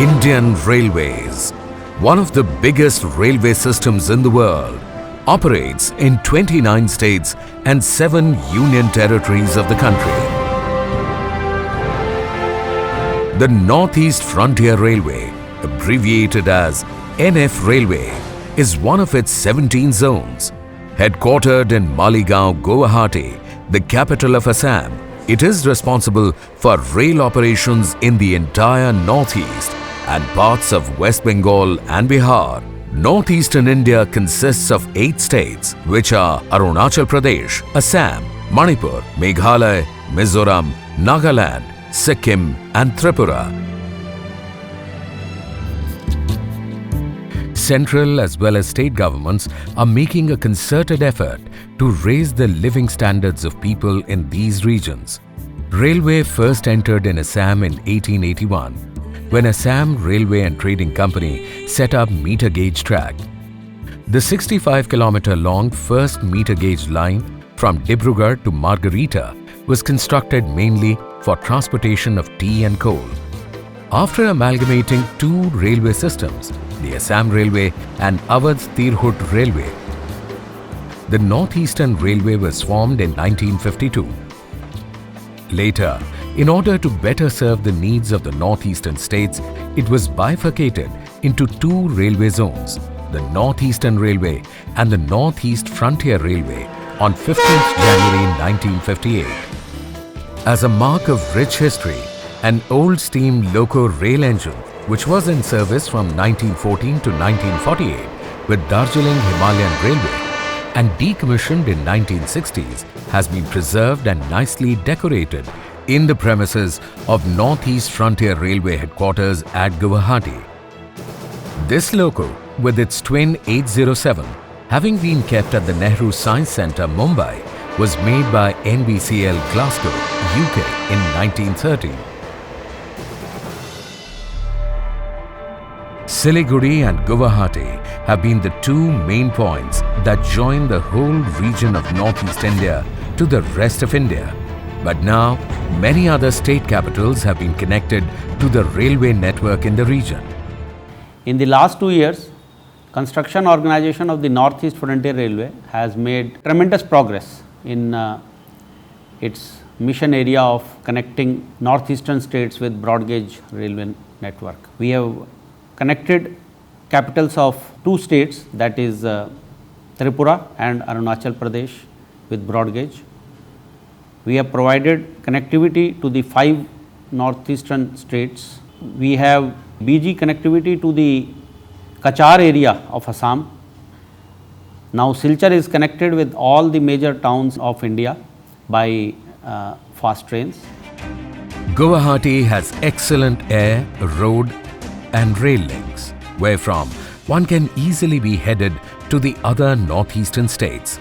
Indian Railways, one of the biggest railway systems in the world, operates in 29 states and 7 union territories of the country. The Northeast Frontier Railway, abbreviated as NF Railway, is one of its 17 zones. Headquartered in Maligaon, Guwahati, the capital of Assam, it is responsible for rail operations in the entire Northeast and parts of West Bengal and Bihar. Northeastern India consists of 8 states, which are Arunachal Pradesh, Assam, Manipur, Meghalaya, Mizoram, Nagaland, Sikkim and Tripura. Central as well as state governments are making a concerted effort to raise the living standards of people in these regions. Railway first entered in Assam in 1881, when Assam Railway and Trading Company set up meter gauge track. The 65-kilometer-long first meter gauge line from Dibrugarh to Margarita was constructed mainly for transportation of tea and coal. After amalgamating 2 railway systems, the Assam Railway and Awadh Tirhut Railway, the Northeastern Railway was formed in 1952. Later, in order to better serve the needs of the northeastern states, it was bifurcated into 2 railway zones, the Northeastern Railway and the Northeast Frontier Railway on 15th January 1958. As a mark of rich history, an old steam loco rail engine, which was in service from 1914 to 1948 with Darjeeling Himalayan Railway and decommissioned in 1960s, has been preserved and nicely decorated in the premises of Northeast Frontier Railway headquarters at Guwahati. This loco, with its twin 807, having been kept at the Nehru Science Centre, Mumbai, was made by NBCL Glasgow, UK in 1930. Siliguri and Guwahati have been the 2 main points that join the whole region of Northeast India to the rest of India. But now, many other state capitals have been connected to the railway network in the region. In the last 2 years, construction organization of the Northeast Frontier Railway has made tremendous progress in its mission area of connecting northeastern states with broad gauge railway network. We have connected capitals of 2 states, that is Tripura and Arunachal Pradesh, with broad gauge. We have provided connectivity to the 5 northeastern states. We have BG connectivity to the Kachar area of Assam. Now Silchar is connected with all the major towns of India by fast trains. Guwahati has excellent air, road and rail links, wherefrom one can easily be headed to the other northeastern states.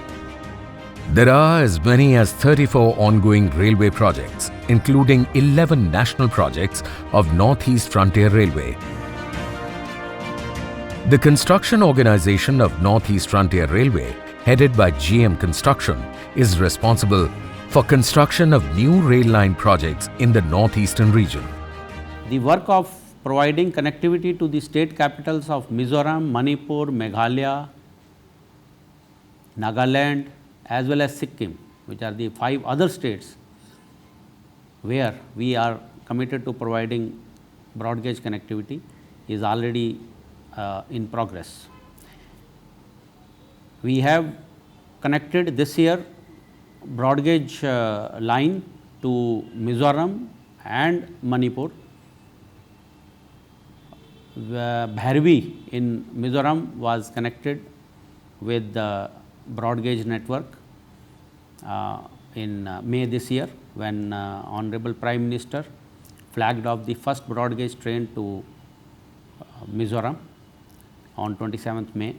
There are as many as 34 ongoing railway projects, including 11 national projects of Northeast Frontier Railway. The construction organization of Northeast Frontier Railway, headed by GM Construction, is responsible for construction of new rail line projects in the northeastern region. The work of providing connectivity to the state capitals of Mizoram, Manipur, Meghalaya, Nagaland as well as Sikkim, which are the 5 other states where we are committed to providing broad gauge connectivity, is already in progress. We have connected this year broad gauge line to Mizoram and Manipur. Bhairavi in Mizoram was connected with the broad gauge network in May this year, when Honorable Prime Minister flagged off the first broad gauge train to Mizoram on 27th May.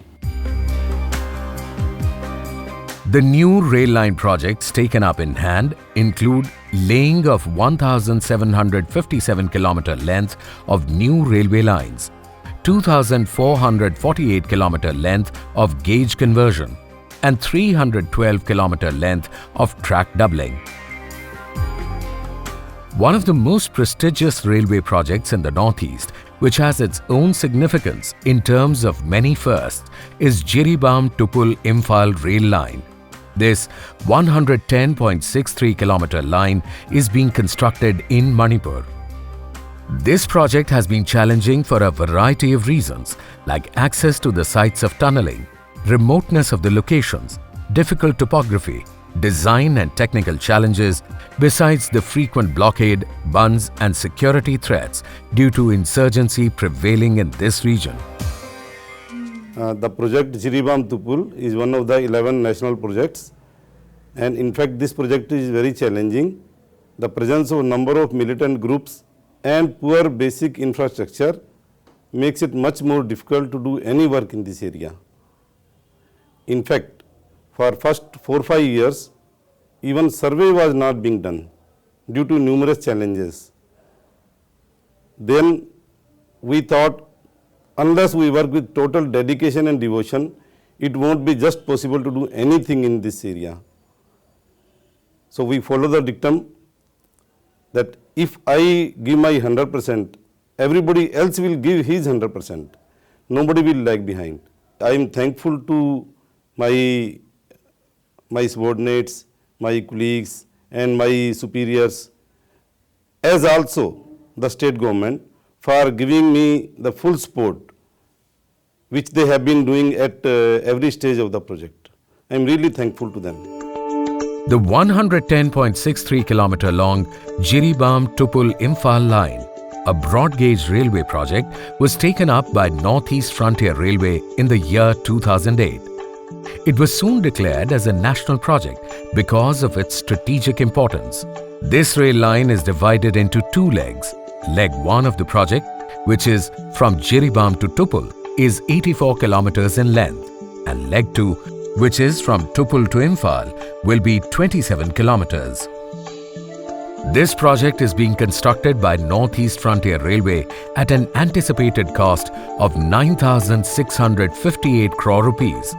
The new rail line projects taken up in hand include laying of 1,757 kilometer length of new railway lines, 2,448 kilometer length of gauge conversion and 312 kilometer length of track doubling. One of the most prestigious railway projects in the Northeast which has its own significance in terms of many firsts, is Jiribam-Tupul-Imphal Rail Line. This 110.63 km line is being constructed in Manipur. This project has been challenging for a variety of reasons, like access to the sites of tunneling, remoteness of the locations, difficult topography, design and technical challenges, besides the frequent blockade, bunds and security threats due to insurgency prevailing in this region. The project Jiribam-Tupul is one of the 11 national projects, and in fact this project is very challenging. The presence of a number of militant groups and poor basic infrastructure makes it much more difficult to do any work in this area. In fact, for first 4-5 years, even survey was not being done due to numerous challenges. Then we thought, unless we work with total dedication and devotion, it won't be just possible to do anything in this area. So we follow the dictum that if I give my 100%, everybody else will give his 100%. Nobody will lag behind. I am thankful to my subordinates, my colleagues and my superiors, as also the state government, for giving me the full support which they have been doing at every stage of the project. I am really thankful to them. The 110.63 km long Jiribam-Tupul-Imphal line, a broad gauge railway project, was taken up by Northeast Frontier Railway in the year 2008. It was soon declared as a national project because of its strategic importance. This rail line is divided into two legs. Leg 1 of the project, which is from Jiribam to Tupul, is 84 km in length, and Leg 2, which is from Tupul to Imphal, will be 27 km. This project is being constructed by Northeast Frontier Railway at an anticipated cost of 9,658 crore rupees.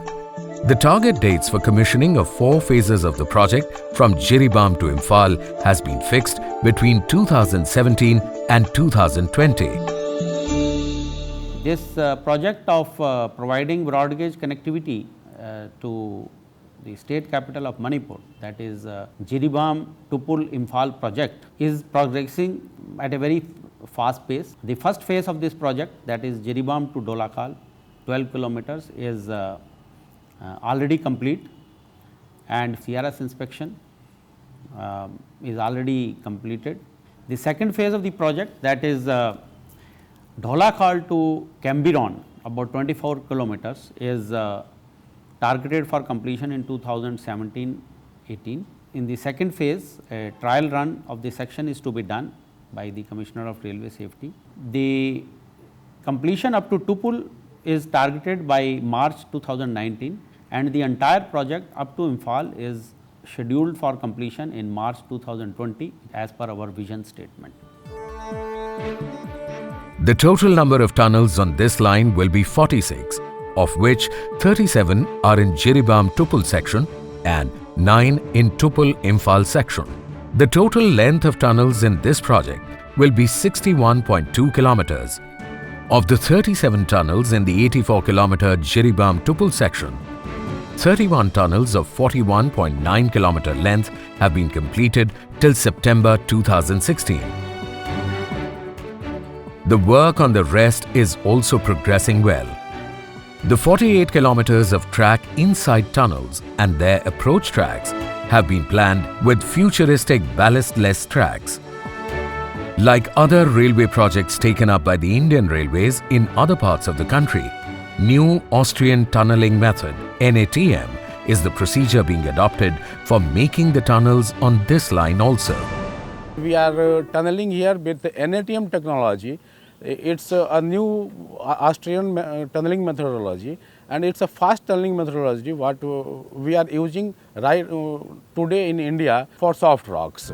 The target dates for commissioning of 4 phases of the project from Jiribam to Imphal has been fixed between 2017 and 2020. This project of providing broad gauge connectivity to the state capital of Manipur, that is Jiribam-Tupul-Imphal project, is progressing at a very fast pace. The first phase of this project, that is Jiribam to Dolakal, 12 kilometers, is already complete, and CRS inspection is already completed. The second phase of the project, that is Dolakal to Cambiron, about 24 kilometers, is targeted for completion in 2017-18. In the second phase, a trial run of the section is to be done by the Commissioner of Railway Safety. The completion up to Tupul is targeted by March 2019, and the entire project up to Imphal is scheduled for completion in March 2020 as per our vision statement. The total number of tunnels on this line will be 46, of which 37 are in Jiribam-Tupul section and 9 in Tupul-Imphal section. The total length of tunnels in this project will be 61.2 kilometers. Of the 37 tunnels in the 84 kilometer Jiribam-Tupul section, 31 tunnels of 41.9 km length have been completed till September 2016. The work on the rest is also progressing well. The 48 kilometers of track inside tunnels and their approach tracks have been planned with futuristic ballastless tracks. Like other railway projects taken up by the Indian Railways in other parts of the country, New Austrian Tunnelling Method (NATM) is the procedure being adopted for making the tunnels on this line also. We are tunneling here with the NATM technology. It's a new Austrian tunneling methodology, and it's a fast tunneling methodology what we are using right today in India for soft rocks.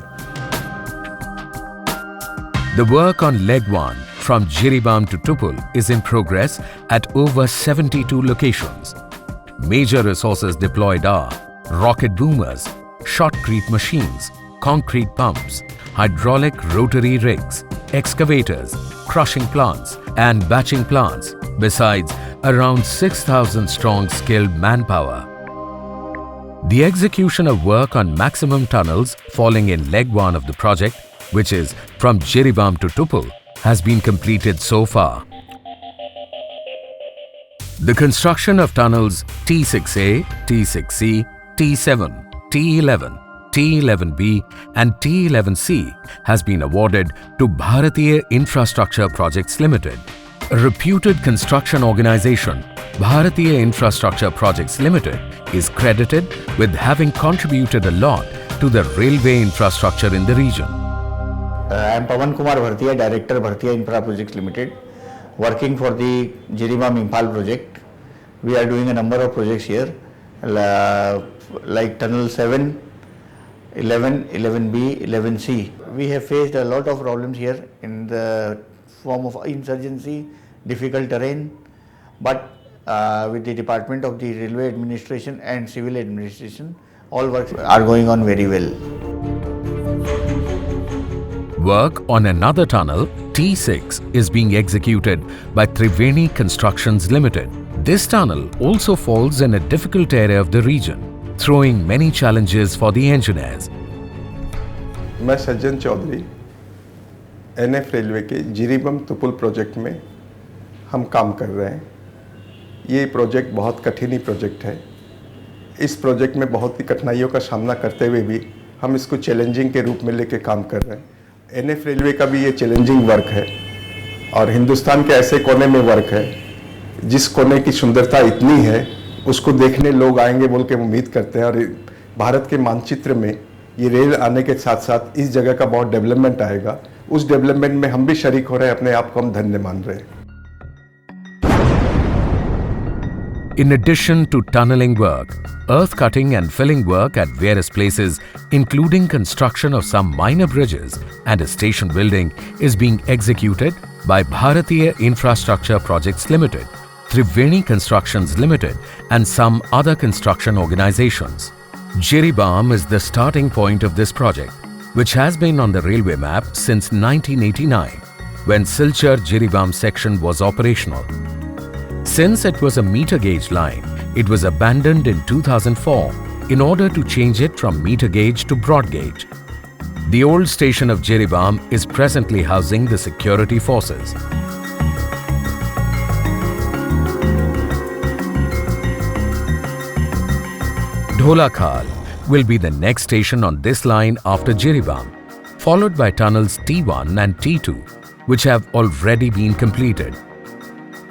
The work on Leg 1 from Jiribam to Tupul is in progress at over 72 locations. Major resources deployed are rocket boomers, shotcrete machines, concrete pumps, hydraulic rotary rigs, excavators, crushing plants and batching plants, besides around 6,000 strong skilled manpower. The execution of work on maximum tunnels falling in leg 1 of the project, which is from Jiribam to Tupul, has been completed so far. The construction of tunnels T6A, T6C, T7, T11, T11B and T11C has been awarded to Bharatiya Infrastructure Projects Limited. A reputed construction organization, Bharatiya Infrastructure Projects Limited is credited with having contributed a lot to the railway infrastructure in the region. I am Pawan Kumar Bhartiya, Director Bhartiya Infra Projects Limited, working for the Jiribam-Imphal project. We are doing a number of projects here, like Tunnel 7, 11, 11B, 11C. We have faced a lot of problems here in the form of insurgency, difficult terrain, but with the Department of the Railway Administration and Civil Administration, all works are going on very well. Work on another tunnel, T6, is being executed by Triveni Constructions Limited. This tunnel also falls in a difficult area of the region, throwing many challenges for the engineers. मैं सज्जन Chaudhary NF railway के जिरीबम Tupul project में हम काम कर रहे हैं। ये project बहुत कठिन प्रोजेक्ट है। इस प्रोजेक्ट में बहुत ही कठिनाइयों का सामना करते हुए भी हम इसको चैलेंजिंग के रूप में लेके काम कर रहे हैं। एनएफ रेलवे का भी ये चैलेंजिंग वर्क है और हिंदुस्तान के ऐसे कोने में वर्क है जिस कोने की सुंदरता इतनी है उसको देखने लोग आएंगे बोल के उम्मीद करते हैं। और भारत के मानचित्र में ये रेल आने के साथ साथ इस जगह का बहुत डेवलपमेंट आएगा। उस डेवलपमेंट में हम भी शरीक हो रहे हैं, अपने आप को हम धन्य मान रहे हैं। In addition to tunneling work, earth cutting and filling work at various places, including construction of some minor bridges and a station building, is being executed by Bharatiya Infrastructure Projects Limited, Triveni Constructions Limited and some other construction organizations. Jiribam is the starting point of this project, which has been on the railway map since 1989, when Silchar-Jiribam section was operational. Since it was a meter gauge line, it was abandoned in 2004 in order to change it from meter gauge to broad gauge. The old station of Jiribam is presently housing the security forces. Dholakhal will be the next station on this line after Jiribam, followed by tunnels T1 and T2, which have already been completed.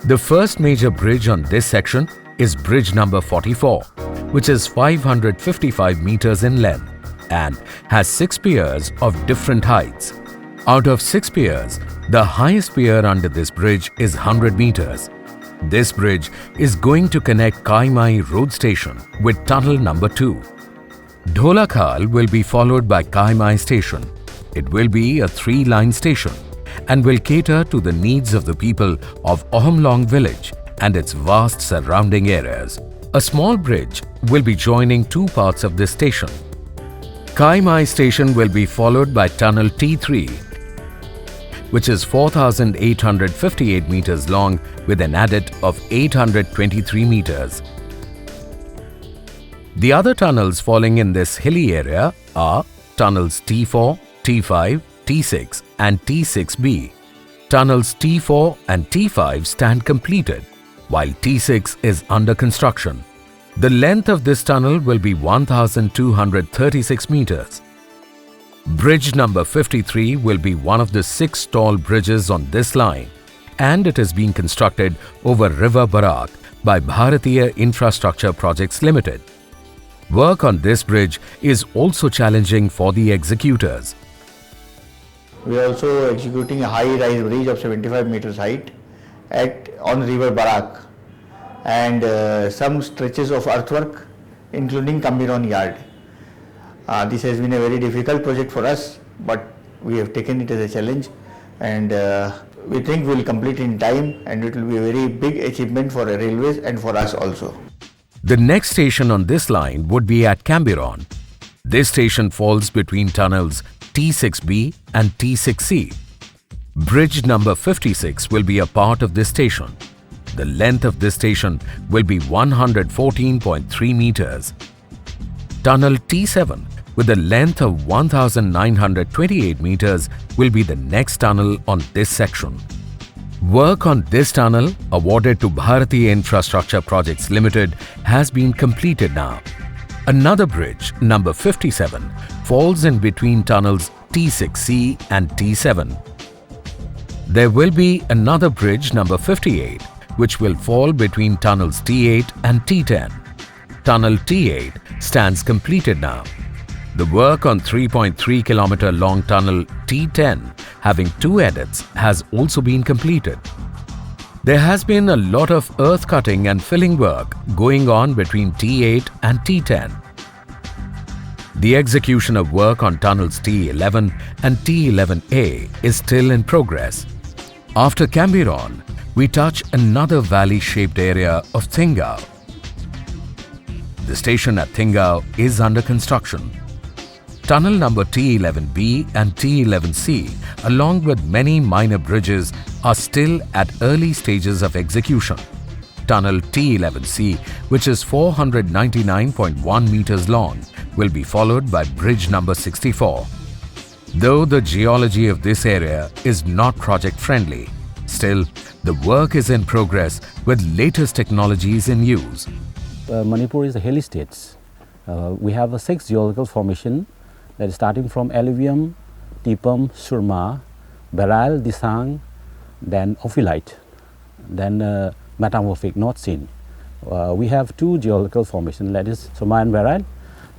The first major bridge on this section is bridge number 44, which is 555 meters in length and has 6 piers of different heights. Out of 6 piers, the highest pier under this bridge is 100 meters. This bridge is going to connect Kaimai road station with tunnel number 2. Dholakhal will be followed by Kaimai station. It will be a 3-line station and will cater to the needs of the people of Ohumlong village and its vast surrounding areas. A small bridge will be joining 2 parts of this station. Kaimai station will be followed by tunnel T3, which is 4,858 meters long with an adit of 823 meters. The other tunnels falling in this hilly area are tunnels T4, T5, T6 and T6B. Tunnels T4 and T5 stand completed, while T6 is under construction. The length of this tunnel will be 1,236 meters. Bridge number 53 will be one of the 6 tall bridges on this line, and it is being constructed over River Barak by Bharatiya Infrastructure Projects Limited. Work on this bridge is also challenging for the executors. We are also executing a high-rise bridge of 75 meters height on River Barak and some stretches of earthwork, including Kambiron Yard. This has been a very difficult project for us, but we have taken it as a challenge, and we think we will complete in time, and it will be a very big achievement for the railways and for us also. The next station on this line would be at Kambiron. This station falls between tunnels T6B and T6C. Bridge number 56 will be a part of this station. The length of this station will be 114.3 meters. Tunnel T7 with a length of 1928 meters will be the next tunnel on this section. Work on this tunnel, awarded to Bharatiya Infrastructure Projects Limited, has been completed now. Another bridge, number 57, falls in between tunnels T6C and T7. There will be another bridge, number 58, which will fall between tunnels T8 and T10. Tunnel T8 stands completed now. The work on 3.3 kilometer long tunnel T10, having 2 edits, has also been completed. There has been a lot of earth cutting and filling work going on between T8 and T10. The execution of work on tunnels T11 and T11A is still in progress. After Cambiron, we touch another valley-shaped area of Thingau. The station at Thingau is under construction. Tunnel number T11B and T11C, along with many minor bridges, are still at early stages of execution. Tunnel T11C, which is 499.1 meters long, will be followed by bridge number 64. Though the geology of this area is not project-friendly, still, the work is in progress with latest technologies in use. Manipur is a hilly state. We have a 6 geological formation that is starting from alluvium, Tipam, Surma, Beryl, Disang, then ophiolite, then metamorphic, not seen. We have 2 geological formations, that is Surma and Beryl.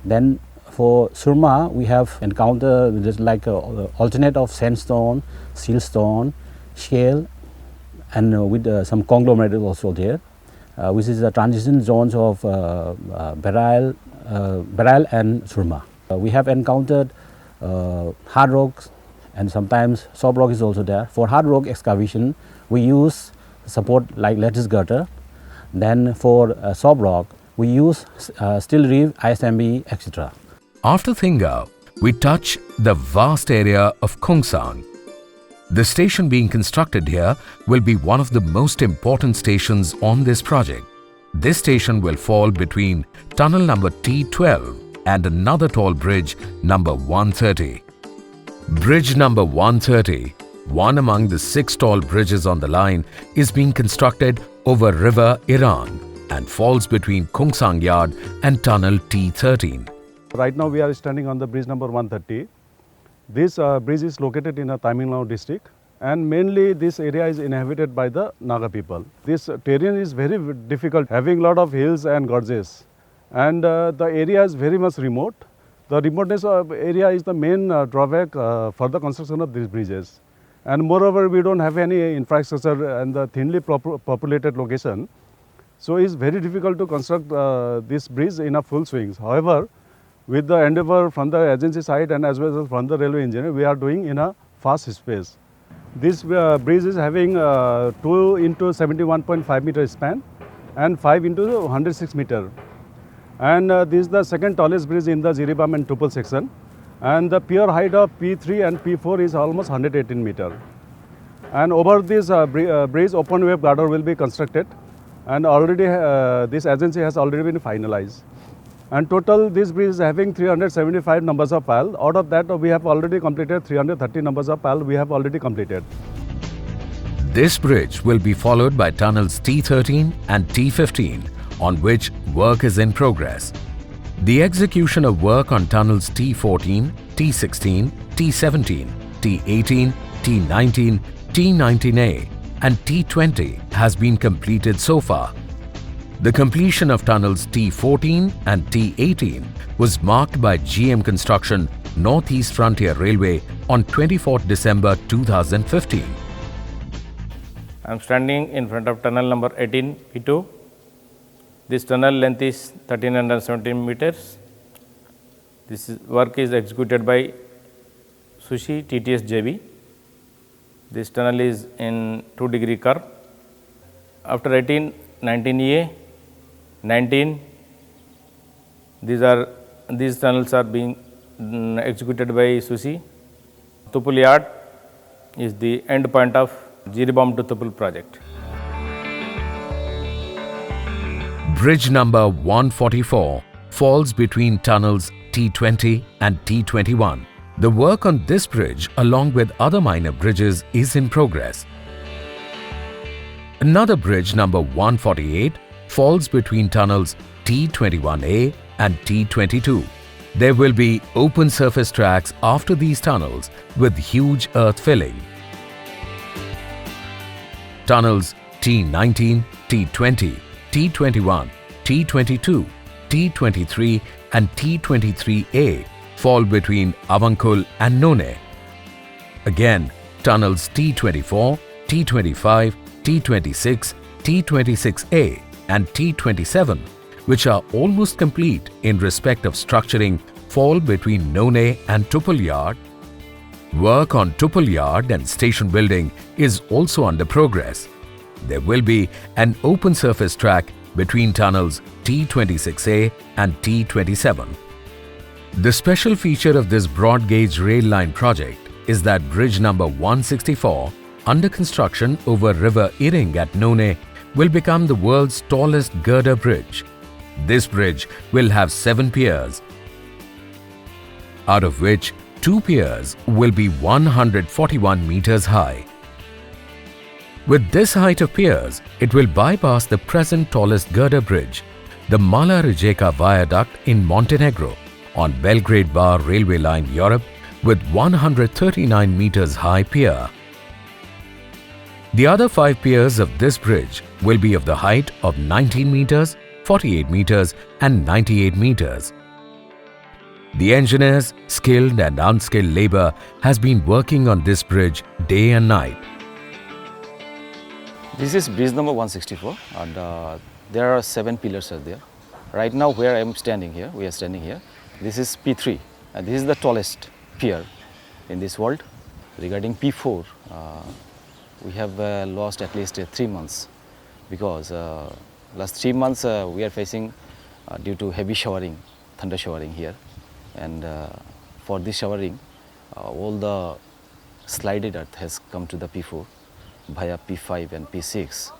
Then for Surma, we have encountered just like a alternate of sandstone, siltstone, shale, and with some conglomerate also there, which is the transition zones of Beryl and Surma. We have encountered hard rocks, and sometimes soft rock is also there. For hard rock excavation, we use support like lattice girder. Then for soft rock, we use steel reef, ISMB, etc. After Thingau, we touch the vast area of Khongsang. The station being constructed here will be one of the most important stations on this project. This station will fall between tunnel number T12 and another tall bridge, number 130. Bridge number 130, one among the 6 tall bridges on the line, is being constructed over River Iran and falls between Khongsang Yard and tunnel T13. Right now we are standing on the bridge number 130. This bridge is located in Tamil Nadu district, and mainly this area is inhabited by the Naga people. This terrain is very difficult, having lot of hills and gorges, and the area is very much remote. The remoteness of area is the main drawback for the construction of these bridges. And moreover, we don't have any infrastructure and the thinly populated location. So it's very difficult to construct this bridge in a full swings. However, with the endeavor from the agency side and as well as from the railway engineer, we are doing in a fast space. This bridge is having 2 into 71.5 meter span and 5 into 106 meter. And this is the second tallest bridge in the Jiribam and Tupul section. And the pier height of P3 and P4 is almost 118 meter. And over this bridge, open wave girder will be constructed. And already this agency has already been finalized. And total this bridge is having 375 numbers of pile. Out of that, we have already completed 330 numbers of pile we have already completed. This bridge will be followed by tunnels T13 and T15, on which work is in progress. The execution of work on tunnels T14, T16, T17, T18, T19, T19A and T20 has been completed so far. The completion of tunnels T14 and T18 was marked by GM Construction Northeast Frontier Railway on 24th December 2015. I am standing in front of tunnel number 18 P2. This tunnel length is 1317 meters. Work is executed by Sushi TTS JV. This tunnel is in 2-degree curve. After 18, 19A, 19, these are these tunnels are being executed by socio. Tupul Yard is the end point of Jiribam-Tupul project. Bridge number 144 falls between tunnels T20 and T21. The work on this bridge, along with other minor bridges, is in progress. Another bridge number 148 falls between tunnels T21A and T22. There will be open surface tracks after these tunnels with huge earth filling. Tunnels T19, T20, T21, T22, T23 and T23A fall between Avankul and None. Again, tunnels T24, T25, T26, T26A and T27, which are almost complete in respect of structuring, fall between None and Tupul Yard. Work on Tupul Yard and station building is also under progress. There will be an open surface track between tunnels T26A and T27. The special feature of this broad gauge rail line project is that bridge number 164, under construction over River Iring at None, will become the world's tallest girder bridge. This bridge will have 7 piers, out of which 2 piers will be 141 meters high. With this height of piers, it will bypass the present tallest girder bridge, the Mala Rijeka Viaduct in Montenegro, on Belgrade Bar Railway Line, Europe, with 139 meters high pier. The other 5 piers of this bridge will be of the height of 19 meters, 48 meters and 98 meters. The engineers, skilled and unskilled labor, has been working on this bridge day and night. This is bridge number 164 and there are 7 pillars are there. Right now where I am standing here, we are standing here, this is P3 and this is the tallest pier in this world. Regarding P4, we have lost at least 3 months because last 3 months we are facing due to heavy showering, thunder showering here, and for this showering all the slided earth has come to the P4 via P5 and P6,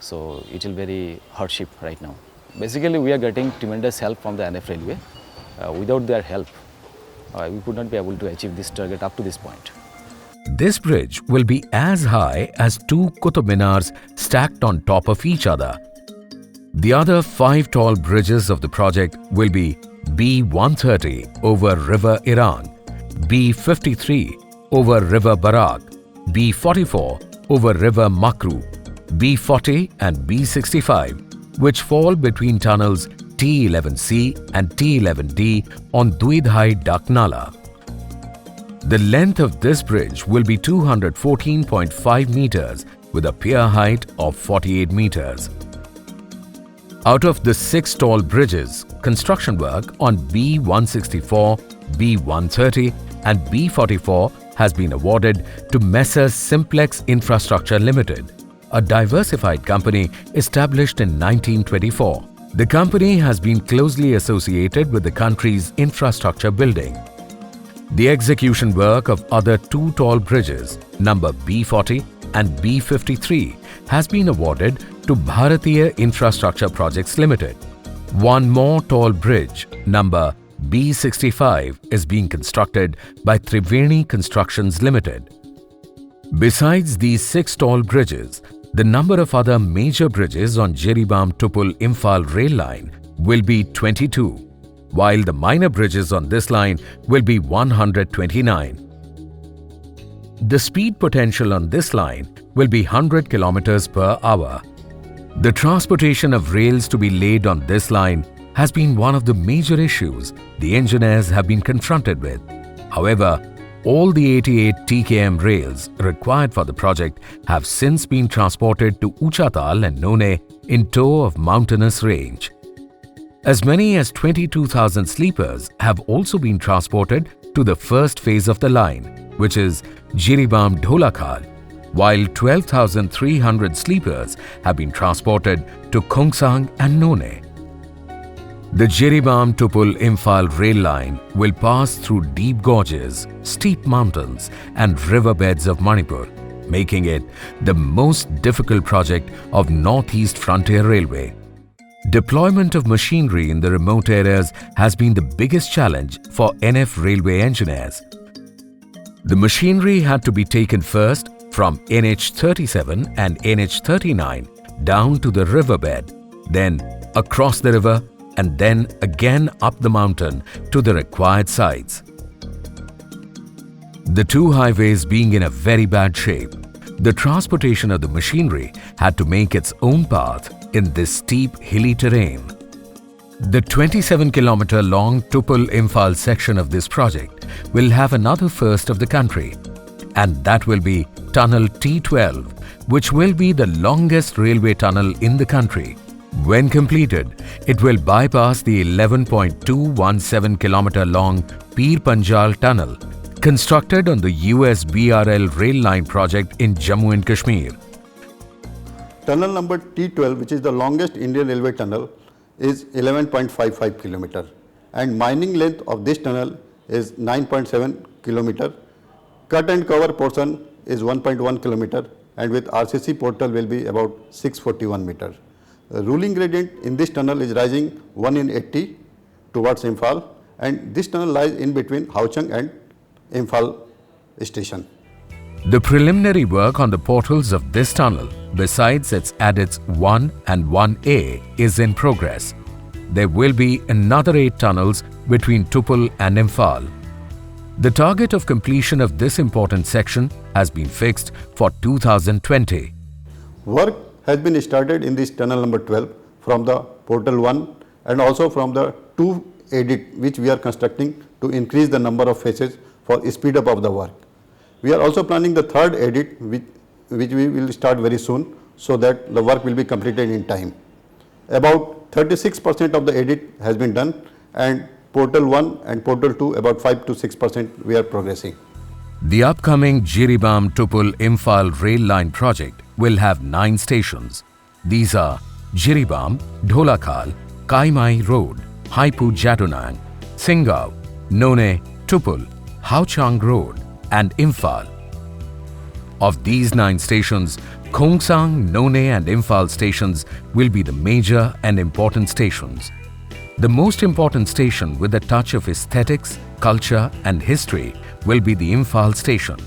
so it will very hardship right now. Basically we are getting tremendous help from the NF Railway. Without their help we could not be able to achieve this target up to this point. This bridge will be as high as 2 Qutub Minars stacked on top of each other. The other 5 tall bridges of the project will be B130 over River Irang, B53 over River Barak, B44 over River Makru, B40 and B65, which fall between tunnels T11C and T11D on Duidhai Dak Nala. The length of this bridge will be 214.5 meters with a pier height of 48 meters. Out of the 6 tall bridges, construction work on B164, B130 and B44 has been awarded to Messrs Simplex Infrastructure Limited, a diversified company established in 1924. The company has been closely associated with the country's infrastructure building. The execution work of other 2 tall bridges, number B40 and B53, has been awarded to Bharatiya Infrastructure Projects Limited. One more tall bridge, number B65, is being constructed by Triveni Constructions Limited. Besides these 6 tall bridges, the number of other major bridges on Jiribam-Tupul-Imphal Rail Line will be 22, while the minor bridges on this line will be 129. The speed potential on this line will be 100 km per hour. The transportation of rails to be laid on this line has been one of the major issues the engineers have been confronted with. However, all the 88 TKM rails required for the project have since been transported to Uchatal and None in tow of mountainous range. As many as 22,000 sleepers have also been transported to the first phase of the line, which is Jiribam-Dholakhal, while 12,300 sleepers have been transported to Khongsang and None. The Jiribam-Tupul-Imphal Rail Line will pass through deep gorges, steep mountains and riverbeds of Manipur, making it the most difficult project of Northeast Frontier Railway. Deployment of machinery in the remote areas has been the biggest challenge for NF railway engineers. The machinery had to be taken first from NH37 and NH39 down to the riverbed, then across the river and then again up the mountain to the required sites. The two highways being in a very bad shape, the transportation of the machinery had to make its own path in this steep hilly terrain. The 27-kilometer long Tupul-Imphal section of this project will have another first of the country, and that will be Tunnel T12, which will be the longest railway tunnel in the country. When completed, it will bypass the 11.217 km long Pir Panjal Tunnel, constructed on the US BRL rail line project in Jammu and Kashmir. Tunnel number T12, which is the longest Indian railway tunnel, is 11.55 km, and mining length of this tunnel is 9.7 km. Cut and cover portion is 1.1 km, and with RCC portal will be about 641 meter. The ruling gradient in this tunnel is rising 1 in 80 towards Imphal, and this tunnel lies in between Hauchang and Imphal station. The preliminary work on the portals of this tunnel, besides its adits 1 and 1A, is in progress. There will be another 8 tunnels between Tupul and Imphal. The target of completion of this important section has been fixed for 2020. Work has been started in this tunnel number 12 from the portal 1 and also from the 2 adit which we are constructing to increase the number of phases for speed up of the work. We are also planning the 3rd adit which we will start very soon, so that the work will be completed in time. About 36% of the adit has been done, and portal 1 and portal 2 about 5 to 6% we are progressing. The upcoming Jiribam-Tupul-Imphal Rail Line project will have 9 stations. These are Jiribam, Dholakal, Kaimai Road, Haipu Jadunang, Singao, None, Tupul, Hauchang Road and Imphal. Of these 9 stations, Khongsang, None and Imphal stations will be the major and important stations. The most important station with a touch of aesthetics, culture and history will be the Imphal station.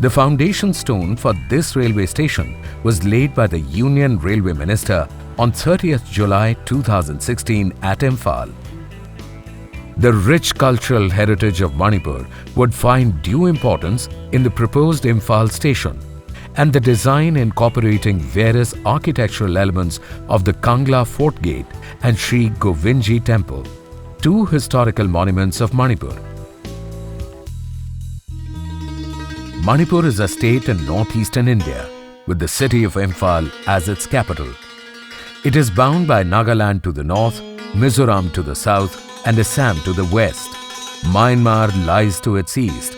The foundation stone for this railway station was laid by the Union Railway Minister on 30th July 2016 at Imphal. The rich cultural heritage of Manipur would find due importance in the proposed Imphal station, and the design incorporating various architectural elements of the Kangla Fort Gate and Sri Govindji Temple, 2 historical monuments of Manipur. Manipur is a state in northeastern India, with the city of Imphal as its capital. It is bound by Nagaland to the north, Mizoram to the south, and Assam to the west. Myanmar lies to its east.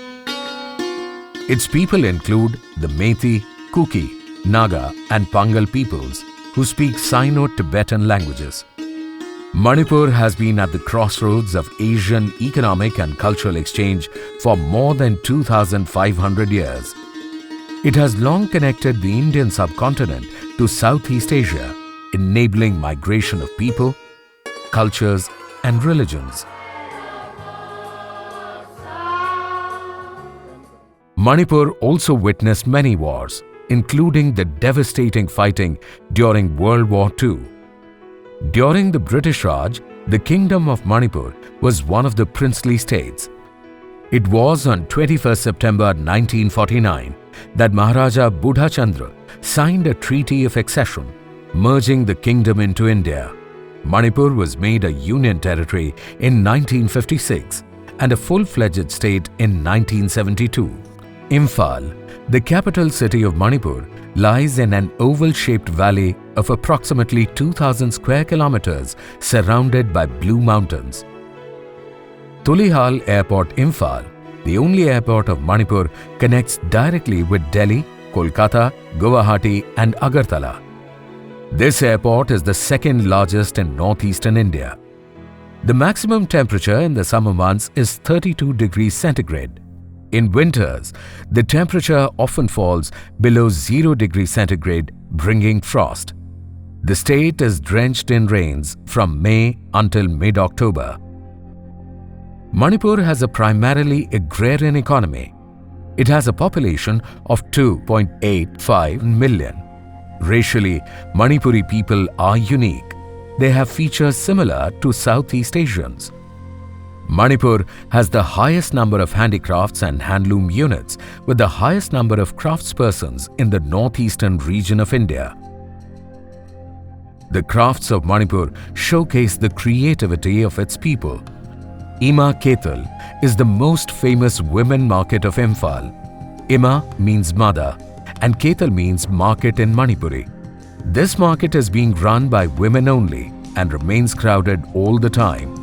Its people include the Methi, Kuki, Naga and Pangal peoples who speak Sino-Tibetan languages. Manipur has been at the crossroads of Asian economic and cultural exchange for more than 2,500 years. It has long connected the Indian subcontinent to Southeast Asia, enabling migration of people, cultures and religions. Manipur also witnessed many wars, including the devastating fighting during World War II. During the British Raj, the Kingdom of Manipur was one of the princely states. It was on 21st September 1949 that Maharaja Budha Chandra signed a treaty of accession, merging the kingdom into India. Manipur was made a union territory in 1956 and a full-fledged state in 1972. Imphal, the capital city of Manipur, lies in an oval-shaped valley of approximately 2,000 square kilometers surrounded by blue mountains. Tulihal Airport, Imphal, the only airport of Manipur, connects directly with Delhi, Kolkata, Guwahati and Agartala. This airport is the second largest in northeastern India. The maximum temperature in the summer months is 32 degrees centigrade. In winters, the temperature often falls below 0 degrees centigrade, bringing frost. The state is drenched in rains from May until mid-October. Manipur has a primarily agrarian economy. It has a population of 2.85 million. Racially, Manipuri people are unique. They have features similar to Southeast Asians. Manipur has the highest number of handicrafts and handloom units, with the highest number of craftspersons in the northeastern region of India. The crafts of Manipur showcase the creativity of its people. Ima Ketal is the most famous women market of Imphal. Ima means mother and Ketal means market in Manipuri. This market is being run by women only and remains crowded all the time.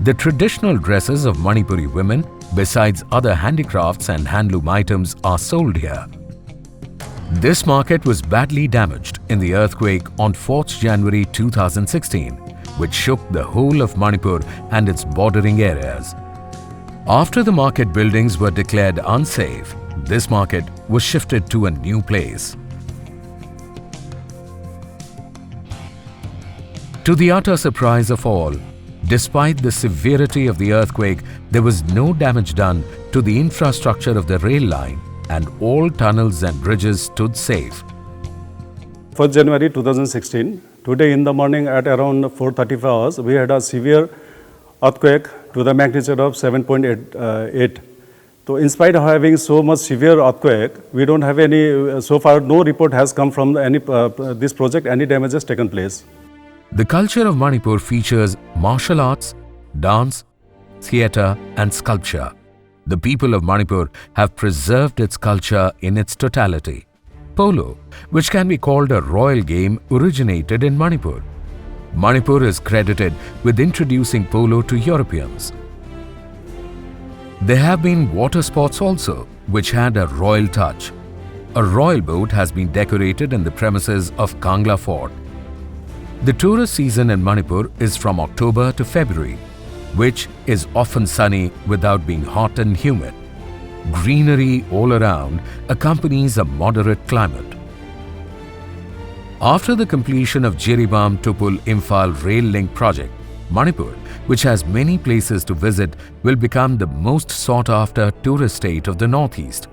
The traditional dresses of Manipuri women, besides other handicrafts and handloom items, are sold here. This market was badly damaged in the earthquake on 4th January 2016, which shook the whole of Manipur and its bordering areas. After the market buildings were declared unsafe, this market was shifted to a new place. To the utter surprise of all, despite the severity of the earthquake, there was no damage done to the infrastructure of the rail line and all tunnels and bridges stood safe. 1st January 2016, today in the morning at around 4:35 hours, we had a severe earthquake to the magnitude of 7.8. So in spite of having so much severe earthquake, we don't have any, so far no report has come from any this project, any damages taken place. The culture of Manipur features martial arts, dance, theatre and sculpture. The people of Manipur have preserved its culture in its totality. Polo, which can be called a royal game, originated in Manipur. Manipur is credited with introducing polo to Europeans. There have been water sports also, which had a royal touch. A royal boat has been decorated in the premises of Kangla Fort. The tourist season in Manipur is from October to February, which is often sunny without being hot and humid. Greenery all around accompanies a moderate climate. After the completion of Jiribam-Tupul-Imphal Rail Link project, Manipur, which has many places to visit, will become the most sought-after tourist state of the Northeast.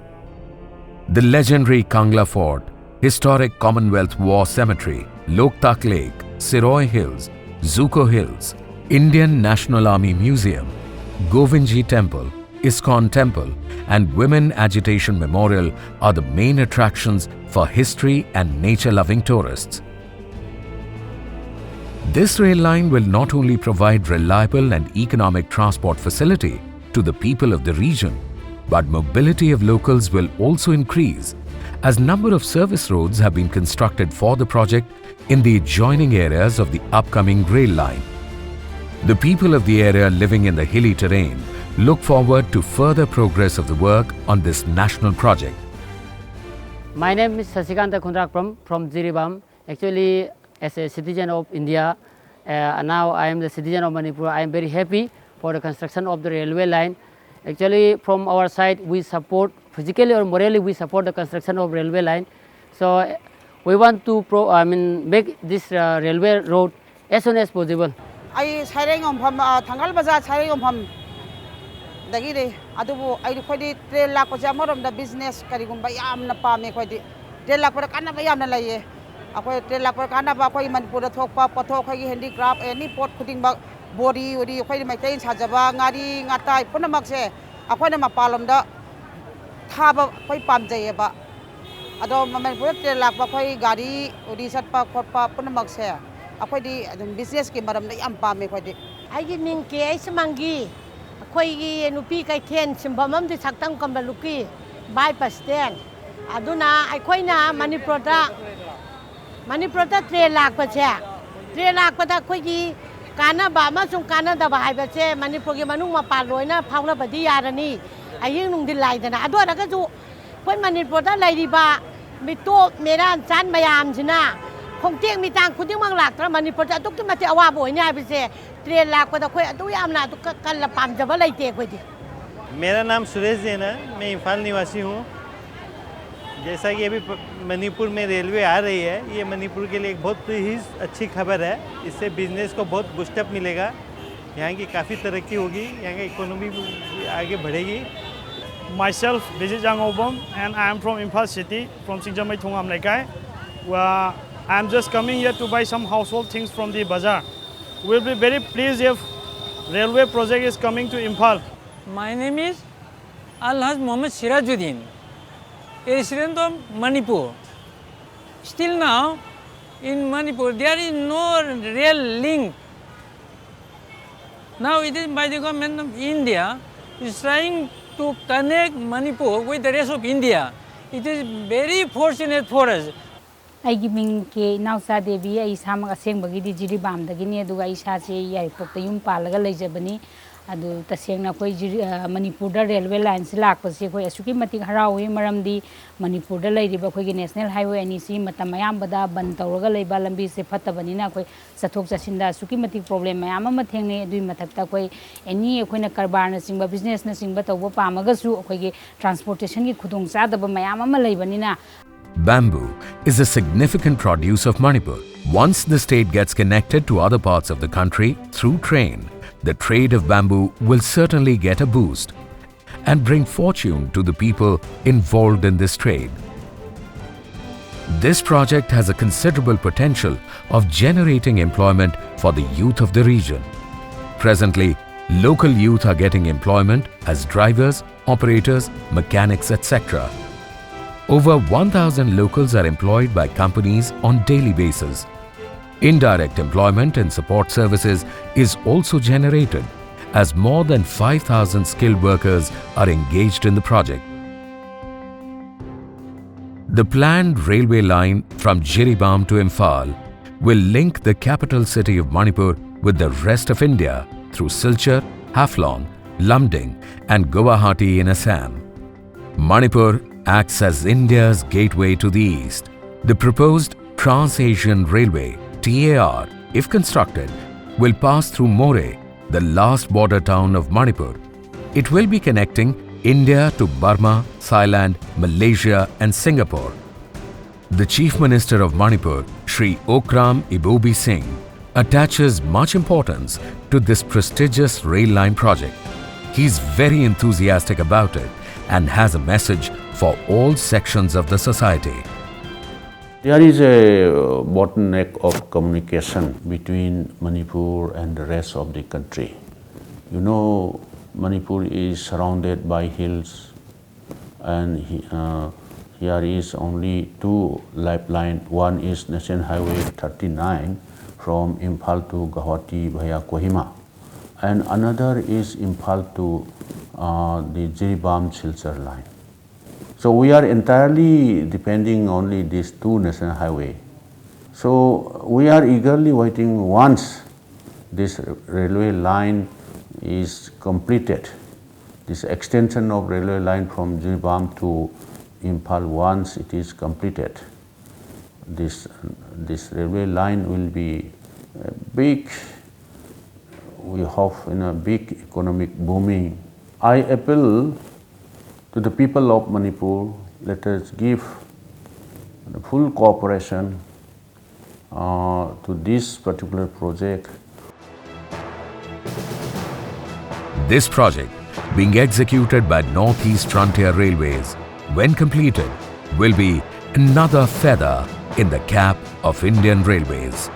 The legendary Kangla Fort, historic Commonwealth War Cemetery, Loktak Lake, Siroy Hills, Zuko Hills, Indian National Army Museum, Govindji Temple, ISKCON Temple and Women Agitation Memorial are the main attractions for history and nature-loving tourists. This rail line will not only provide reliable and economic transport facility to the people of the region, but mobility of locals will also increase as number of service roads have been constructed for the project in the adjoining areas of the upcoming rail line. The people of the area living in the hilly terrain look forward to further progress of the work on this national project. My name is Sasikanta Kundrakpram from Jiribam. Actually, as a citizen of India, now I am the citizen of Manipur. I am very happy for the construction of the railway line. Actually, from our side, we support, physically or morally, we support the construction of railway line. So, we want to make this railway road as soon as possible. I Saring on Tangal Bazaar, Saring on the Gide, Adubu, I recorded the business, Karigumba Yam Napame, De La Porcana Yamalaye, De La Porcana Bakoyman put a talk, Patoka, handicraft, any port putting back body, or the maintains Hajaba, Ngadi, Ngatai, Punamaxe, Aquanama Palomda, Taba, Pamjayaba. Ado Mamapur, La Pakoy, Gadi, Odisat Papa, Punamaxe. Business ke maram na ampa me khodi ai ning ke ai samangi khoi gi nupi kai then simbamam di saktang kambaluki bypass stand aduna ai khoi na Manipur ta 3 lakh pa che 3 lakh pa ta khoi gi kana ba ma sung kana da bai ba che Manipur gi manung ma pa loi na phawla ba di yarani ai ying nung di lai da na ado da ka ju khoi Manipur ta lai ri ba mi to meran chan mayam jina khong tieng mi tang khuding mang lak tra Manipur ta tuk ti ma ti awa bo nya bi se train lak pa da khoi atu yam na tu kan la pam jaba lai te khoi di मेरा नाम सुरेश जैन है, मैं इम्फाल निवासी हूँ। जैसा कि अभी मणिपुर में रेलवे आ रही है, ये मणिपुर के लिए एक बहुत ही अच्छी खबर है। इससे बिजनेस को बहुत बूस्टअप मिलेगा, यहाँ की काफ़ी तरक्की होगी, यहाँ की इकोनॉमी आगे बढ़ेगी। Myself, this is Jang Obam, and I am from Imphal city, from Singjamai Thongam Laikai. I am just coming here to buy some household things from the bazaar. We will be very pleased if railway project is coming to Imphal. My name is Al-Haj Muhammad Sirajuddin, a resident of Manipur. Still now, in Manipur, there is no rail link. Now it is by the government of India is trying to connect Manipur with the rest of India. It is very fortunate for us. I give me Nausa Devi, I Sam Aseng Bagidi Jiribam, the Guinea do Aisha, I put the Yum Palaga Lejabani. Adu taseng na koi Manipur da railway line silak pasi koi asuki matik harawi maramdi Manipur da lai riba koi national highway ani si matam mayam bada ban tawraga leiba lambi se fatabani na koi sathok chasinda asuki matik problem mayam ama thengne dui mathakta koi any koi na karbar na singba business na singba tawba pamaga su koi ge transportation ki khudong cha da mayam ama leibani na. Bamboo is a significant produce of Manipur. Once the state gets connected to other parts of the country through train, the trade of bamboo will certainly get a boost and bring fortune to the people involved in this trade. This project has a considerable potential of generating employment for the youth of the region. Presently, local youth are getting employment as drivers, operators, mechanics, etc. Over 1,000 locals are employed by companies on daily basis. Indirect employment and support services is also generated as more than 5,000 skilled workers are engaged in the project. The planned railway line from Jiribam to Imphal will link the capital city of Manipur with the rest of India through Silchar, Haflong, Lamding and Guwahati in Assam. Manipur acts as India's gateway to the east. The proposed Trans-Asian Railway TAR, if constructed, will pass through Moreh, the last border town of Manipur. It will be connecting India to Burma, Thailand, Malaysia and Singapore. The Chief Minister of Manipur, Shri Okram Ibobi Singh, attaches much importance to this prestigious rail line project. He is very enthusiastic about it and has a message for all sections of the society. There is a bottleneck of communication between Manipur and the rest of the country. You know, Manipur is surrounded by hills and here is only two lifelines. One is National Highway 39 from Imphal to Guwahati via Kohima and another is Imphal to the Jiribam-Silchar line. So we are entirely depending only these two national highways. So we are eagerly waiting once this railway line is completed. This extension of railway line from Jiribam to Imphal, once it is completed, this railway line will be big, we hope in a big economic booming. I appeal to the people of Manipur, let us give full cooperation to this particular project. This project, being executed by Northeast Frontier Railways, when completed, will be another feather in the cap of Indian Railways.